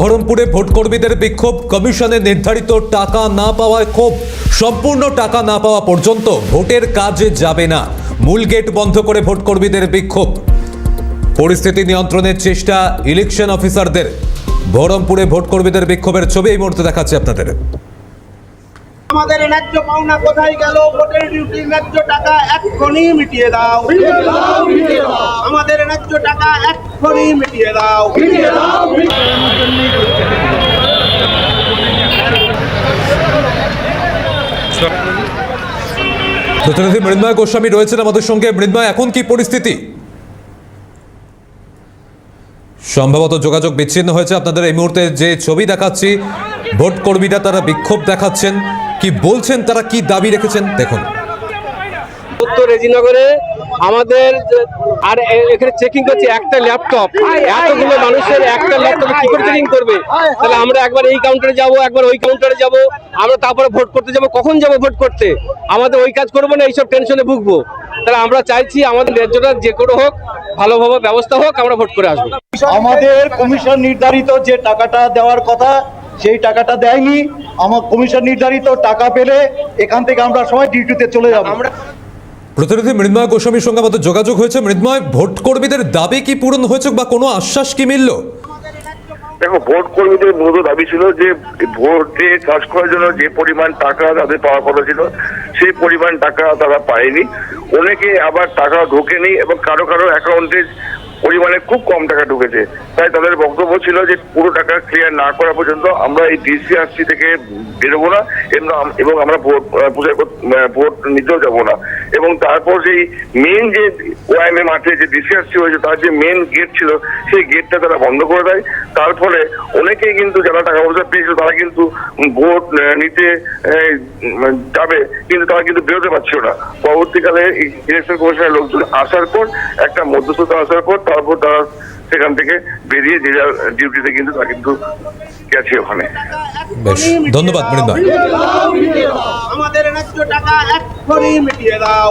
বহরমপুরে ভোটকর্মীদের বিক্ষোভ, কমিশনে নির্ধারিত টাকা না পাওয়ায় ক্ষোভ। সম্পূর্ণ টাকা না পাওয়া পর্যন্ত ভোটের কাজে যাবে না। মূল গেট বন্ধ করে ভোটকর্মীদের বিক্ষোভ। পরিস্থিতি নিয়ন্ত্রণের চেষ্টা ইলেকশন অফিসারদের। বহরমপুরে ভোটকর্মীদের বিক্ষোভের ছবি এই মুহূর্তে দেখাচ্ছি আপনাদের। আমাদের ন্যায্য পাওনা কোথায় গেল? ভোটের ডিউটির ন্যায্য টাকা এক্ষুনি মিটিয়ে দাও। আমাদের ন্যায্য টাকা এক্ষুনি মিটিয়ে দাও। প্রতিনিধি মৃন্ময় গোস্বামী রয়েছেন আমাদের সঙ্গে। মৃন্ময়, এখন কি পরিস্থিতি? সম্ভবত যোগাযোগ বিচ্ছিন্ন হয়েছে। আপনাদের এই মুহূর্তে যে ছবি দেখাচ্ছি, ভোট কর্মীরা তারা বিক্ষোভ দেখাচ্ছেন। কি বলছেন তারা, কি দাবি রেখেছেন দেখুন। উত্তর রেজিনগরে আমাদের আর এখানে চেকিং করছে একটা ল্যাপটপ, এতগুলো মানুষের একটা ল্যাপটপ কি করে চেকিং করবে? তাহলে আমরা একবার এই কাউন্টারে যাব, একবার ওই কাউন্টারে যাব, আমরা তারপরে ভোট করতে যাব। কখন যাব ভোট করতে? আমাদের ওই কাজ করবো না, এইসব টেনশনে ভুগবো? তাহলে আমরা চাইছি আমাদের ন্যায্যটা যে কোনো হোক, ভালোভাবে ব্যবস্থা হোক, আমরা ভোট করে আসবো। আমাদের কমিশন নির্ধারিত যে টাকাটা দেওয়ার কথা সেই টাকাটা দেয়নি। আমার কমিশন নির্ধারিত টাকা পেলে এখান থেকে আমরা সবাই ডিউটিতে চলে যাব। প্রতিনিধি মৃন্ময় গোস্বামীর সঙ্গে আমাদের যোগাযোগ হয়েছে। মৃন্ময়, ভোট কর্মীদের দাবি কি পূরণ হয়েছে বা কোনো আশ্বাস কি মিলল? দেখো, ভোট কর্মীদের মূলত দাবি ছিল যে ভোটে কাজ করার জন্য যে পরিমাণ টাকা তাদের পাওয়ার কথা ছিল সেই পরিমাণ টাকা তারা পায়নি। অনেকে আবার টাকা ঢোকেনি এবং কারো কারো অ্যাকাউন্টে পরিমাণে খুব কম টাকা ঢুকেছে। তাই তাদের বক্তব্য ছিল যে পুরো টাকা ক্লিয়ার না করা পর্যন্ত আমরা এই ডিসিআরসি থেকে বেরোবো না এবং আমরা ভোট নিতেও যাবো না। এবং তারপর সেই মেন যে ওআইএমএ মাঠে যে ডিসিআরসি হয়েছে তার যে মেন গেট ছিল সেই গেটটা তারা বন্ধ করে দেয়। তার ফলে অনেকেই কিন্তু যারা টাকা পয়সা পেয়েছিল তারা কিন্তু ভোট নিতে যাবে, কিন্তু তারা কিন্তু বেরোতে পারছিল না। পরবর্তীকালে ইলেকশন কমিশনের লোকজন আসার পর, একটা মধ্যস্থতা আসার পর, তারপর তারা সেখান থেকে বেরিয়ে যে যার ডিউটিতে কিন্তু তারা কিন্তু গেছে ওখানে। বেশ, ধন্যবাদ মৃন্ময়। আমাদের ন্যায্য টাকা এক্ষুনি মিটিয়ে দাও।